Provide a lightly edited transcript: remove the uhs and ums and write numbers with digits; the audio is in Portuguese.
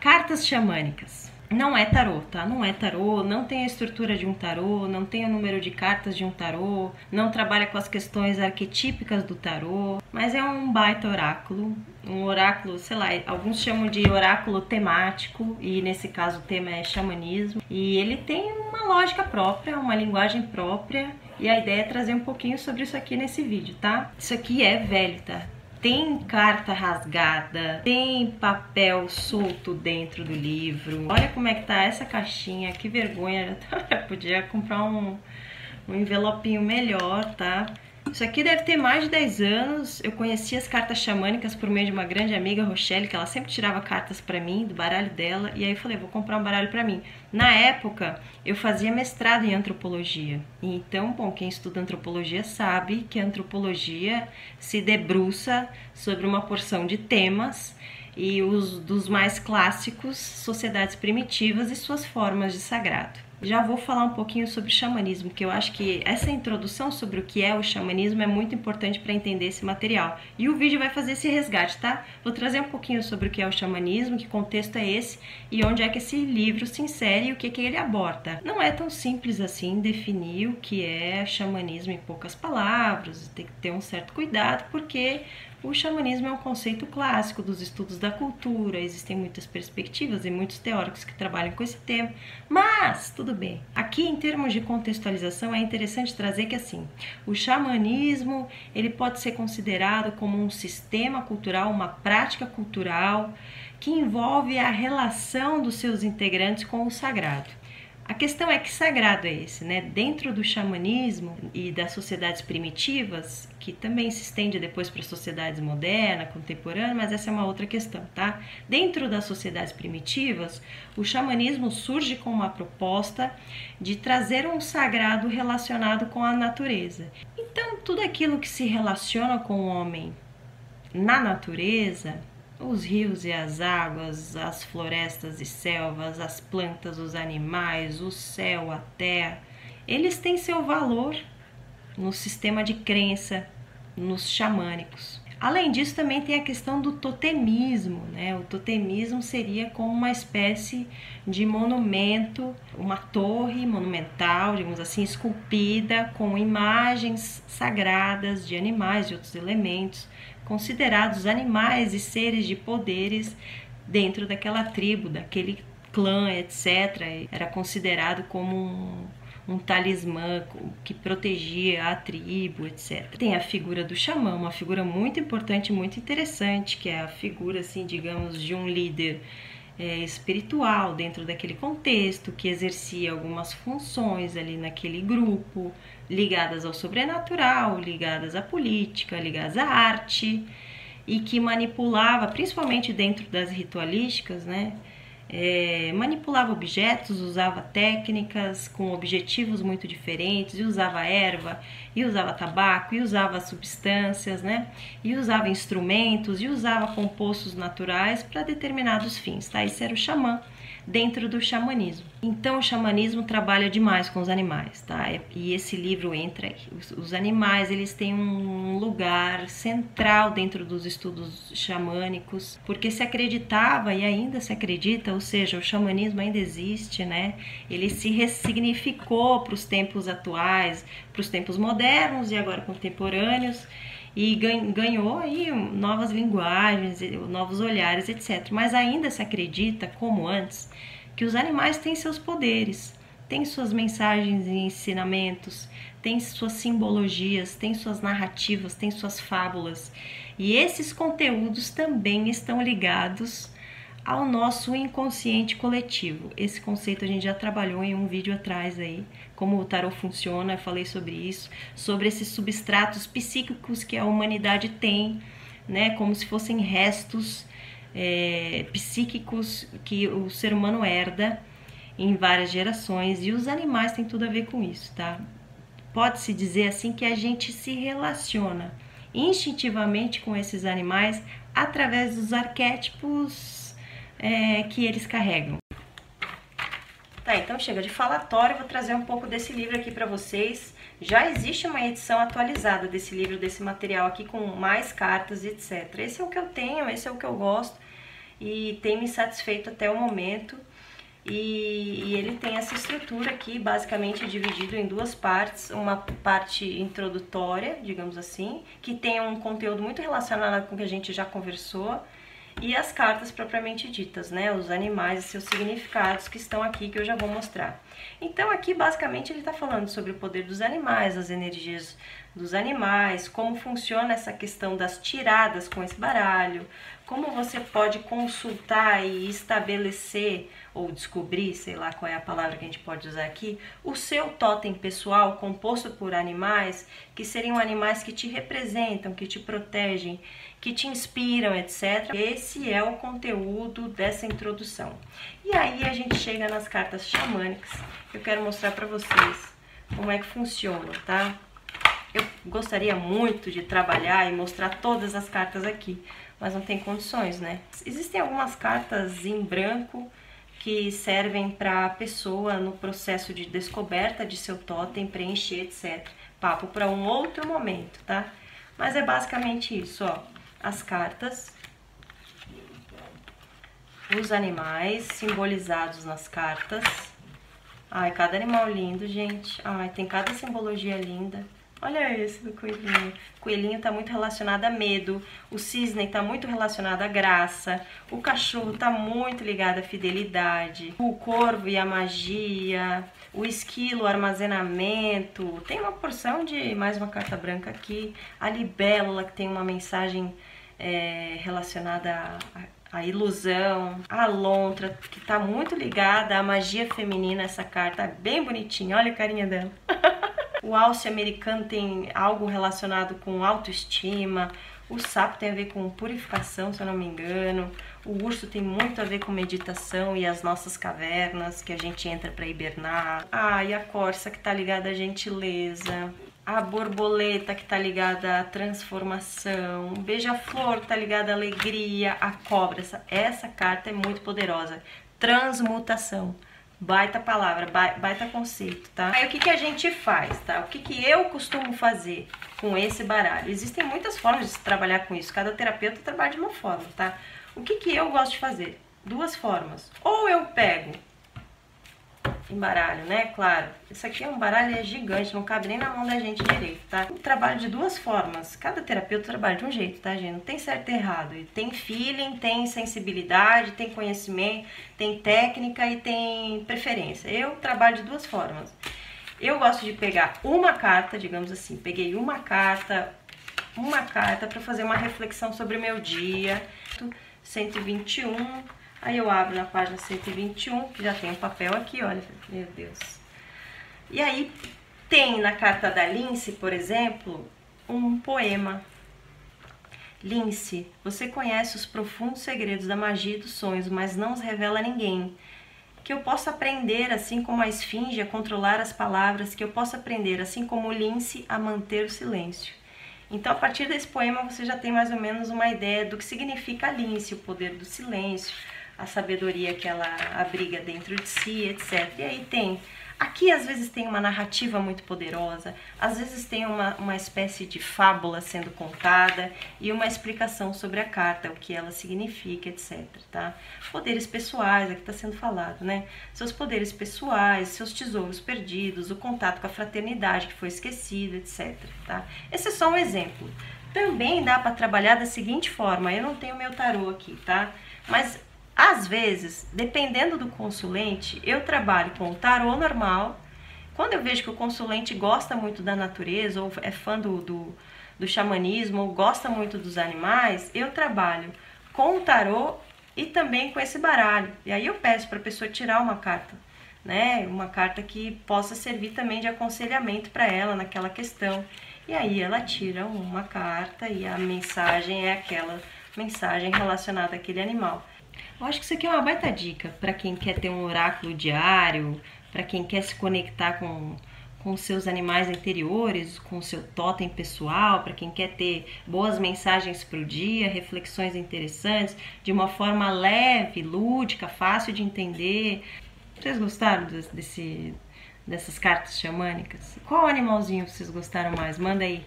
Cartas xamânicas. Não é tarô, tá? Não é tarô, não tem a estrutura de um tarô, não tem o número de cartas de um tarô, não trabalha com as questões arquetípicas do tarô, mas é um baita oráculo, um oráculo, sei lá, alguns chamam de oráculo temático, e nesse caso o tema é xamanismo, e ele tem uma lógica própria, uma linguagem própria, e a ideia é trazer um pouquinho sobre isso aqui nesse vídeo, tá? Isso aqui é velho, tá? Tem carta rasgada, tem papel solto dentro do livro. Olha como é que tá essa caixinha, que vergonha. Já podia comprar um envelopinho melhor, tá? Isso aqui deve ter mais de 10 anos. Eu conheci as cartas xamânicas por meio de uma grande amiga, Rochelle, que ela sempre tirava cartas pra mim, do baralho dela. E aí eu falei, vou comprar um baralho pra mim. Na época, eu fazia mestrado em antropologia. Então, bom, quem estuda antropologia sabe que a antropologia se debruça sobre uma porção de temas e os dos mais clássicos, sociedades primitivas e suas formas de sagrado. Já vou falar um pouquinho sobre xamanismo, que eu acho que essa introdução sobre o que é o xamanismo é muito importante para entender esse material. E o vídeo vai fazer esse resgate, tá? Vou trazer um pouquinho sobre o que é o xamanismo, que contexto é esse e onde é que esse livro se insere e o que ele aborda. Não é tão simples assim definir o que é xamanismo em poucas palavras, tem que ter um certo cuidado, porque o xamanismo é um conceito clássico dos estudos da cultura, existem muitas perspectivas e muitos teóricos que trabalham com esse tema, mas tudo bem. Aqui, em termos de contextualização, é interessante trazer que assim, o xamanismo ele pode ser considerado como um sistema cultural, uma prática cultural que envolve a relação dos seus integrantes com o sagrado. A questão é que sagrado é esse, né? Dentro do xamanismo e das sociedades primitivas, que também se estende depois para sociedades modernas, contemporâneas, mas essa é uma outra questão, tá? Dentro das sociedades primitivas, o xamanismo surge com uma proposta de trazer um sagrado relacionado com a natureza. Então, tudo aquilo que se relaciona com o homem na natureza, os rios e as águas, as florestas e selvas, as plantas, os animais, o céu, a terra, eles têm seu valor no sistema de crença, nos xamânicos. Além disso, também tem a questão do totemismo, né? O totemismo seria como uma espécie de monumento, uma torre monumental, digamos assim, esculpida com imagens sagradas de animais e outros elementos, considerados animais e seres de poderes dentro daquela tribo, daquele clã, etc. Era considerado como um talismã que protegia a tribo, etc. Tem a figura do xamã, uma figura muito importante, muito interessante, que é a figura, assim, digamos, de um líder espiritual dentro daquele contexto, que exercia algumas funções ali naquele grupo, ligadas ao sobrenatural, ligadas à política, ligadas à arte, e que manipulava, principalmente dentro das ritualísticas, né? Manipulava objetos, usava técnicas com objetivos muito diferentes, e usava erva, e usava tabaco, e usava substâncias, né? E usava instrumentos, e usava compostos naturais para determinados fins, tá? Isso era o xamã dentro do xamanismo. Então o xamanismo trabalha demais com os animais, tá? E esse livro entra aí. Os animais, eles têm um lugar central dentro dos estudos xamânicos, porque se acreditava e ainda se acredita, ou seja, o xamanismo ainda existe, né? Ele se ressignificou para os tempos atuais, para os tempos modernos e agora contemporâneos, e ganhou aí novas linguagens, novos olhares, etc. Mas ainda se acredita, como antes, que os animais têm seus poderes, têm suas mensagens e ensinamentos, têm suas simbologias, têm suas narrativas, têm suas fábulas. E esses conteúdos também estão ligados ao nosso inconsciente coletivo. Esse conceito a gente já trabalhou em um vídeo atrás aí, como o tarot funciona, eu falei sobre isso, sobre esses substratos psíquicos que a humanidade tem, né, como se fossem restos psíquicos que o ser humano herda em várias gerações, e os animais têm tudo a ver com isso, tá? Pode-se dizer assim que a gente se relaciona instintivamente com esses animais através dos arquétipos que eles carregam. Tá, então chega de falatório, vou trazer um pouco desse livro aqui para vocês. Já existe uma edição atualizada desse livro, desse material aqui, com mais cartas, etc. Esse é o que eu tenho, esse é o que eu gosto. e tem me satisfeito até o momento. E ele tem essa estrutura aqui, basicamente dividido em duas partes, uma parte introdutória, digamos assim, que tem um conteúdo muito relacionado com o que a gente já conversou, e as cartas propriamente ditas, né, os animais e seus significados que estão aqui, que eu já vou mostrar. Então aqui basicamente ele está falando sobre o poder dos animais, as energias dos animais, como funciona essa questão das tiradas com esse baralho, como você pode consultar e estabelecer ou descobrir, sei lá qual é a palavra que a gente pode usar aqui, o seu totem pessoal composto por animais que seriam animais que te representam, que te protegem, que te inspiram, etc. Esse é o conteúdo dessa introdução. E aí a gente chega nas cartas xamânicas. Eu quero mostrar para vocês como é que funciona, tá? Eu gostaria muito de trabalhar e mostrar todas as cartas aqui, mas não tem condições, né? Existem algumas cartas em branco que servem para a pessoa no processo de descoberta de seu totem, preencher, etc. Papo para um outro momento, tá? Mas é basicamente isso, ó. As cartas, os animais simbolizados nas cartas. Ai, cada animal lindo, gente. Ai, tem cada simbologia linda. Olha esse do coelhinho. O coelhinho tá muito relacionado a medo. O cisne tá muito relacionado à graça. O cachorro tá muito ligado à fidelidade. O corvo e a magia. O esquilo, o armazenamento. Tem uma porção de mais uma carta branca aqui. A libélula, que tem uma mensagem relacionada a ilusão, a lontra, que tá muito ligada à magia feminina. Essa carta é bem bonitinha, olha a carinha dela. O alce americano tem algo relacionado com autoestima. O sapo tem a ver com purificação, se eu não me engano. O urso tem muito a ver com meditação e as nossas cavernas, que a gente entra para hibernar. Ah, e a corça, que tá ligada à gentileza. A borboleta, que tá ligada à transformação. O beija-flor, que tá ligada à alegria. A cobra, essa carta é muito poderosa. Transmutação. Baita palavra, baita conceito, tá? Aí o que a gente faz, tá? O que eu costumo fazer com esse baralho? Existem muitas formas de se trabalhar com isso. Cada terapeuta trabalha de uma forma, tá? O que eu gosto de fazer? Duas formas. Ou eu pego em baralho, né? Claro, isso aqui é um baralho gigante, não cabe nem na mão da gente direito, tá? Eu trabalho de duas formas. Cada terapeuta trabalha de um jeito, tá, gente? Não tem certo e errado. E tem feeling, tem sensibilidade, tem conhecimento, tem técnica e tem preferência. Eu trabalho de duas formas. Eu gosto de pegar uma carta, digamos assim, peguei uma carta para fazer uma reflexão sobre o meu dia. 121. Aí eu abro na página 121, que já tem um papel aqui, olha, meu Deus. E aí tem na carta da Lince, por exemplo, um poema. Lince, você conhece os profundos segredos da magia e dos sonhos, mas não os revela a ninguém. Que eu possa aprender, assim como a esfinge, a controlar as palavras, que eu possa aprender, assim como o lince, a manter o silêncio. Então, a partir desse poema, você já tem mais ou menos uma ideia do que significa a Lince, o poder do silêncio, a sabedoria que ela abriga dentro de si, etc. E aí tem, aqui às vezes tem uma narrativa muito poderosa, às vezes tem uma espécie de fábula sendo contada e uma explicação sobre a carta, o que ela significa, etc. Tá? Poderes pessoais, aqui está sendo falado, né? Seus poderes pessoais, seus tesouros perdidos, o contato com a fraternidade que foi esquecido, etc. Tá? Esse é só um exemplo. Também dá para trabalhar da seguinte forma, eu não tenho meu tarô aqui, tá? Mas às vezes, dependendo do consulente, eu trabalho com o tarô normal. Quando eu vejo que o consulente gosta muito da natureza, ou é fã do xamanismo, ou gosta muito dos animais, eu trabalho com o tarô e também com esse baralho. E aí eu peço para a pessoa tirar uma carta, né? Uma carta que possa servir também de aconselhamento para ela naquela questão. E aí ela tira uma carta e a mensagem é aquela mensagem relacionada àquele animal. Eu acho que isso aqui é uma baita dica para quem quer ter um oráculo diário, para quem quer se conectar com seus animais interiores, com o seu totem pessoal, para quem quer ter boas mensagens para o dia, reflexões interessantes, de uma forma leve, lúdica, fácil de entender. Vocês gostaram dessas cartas xamânicas? Qual animalzinho vocês gostaram mais? Manda aí.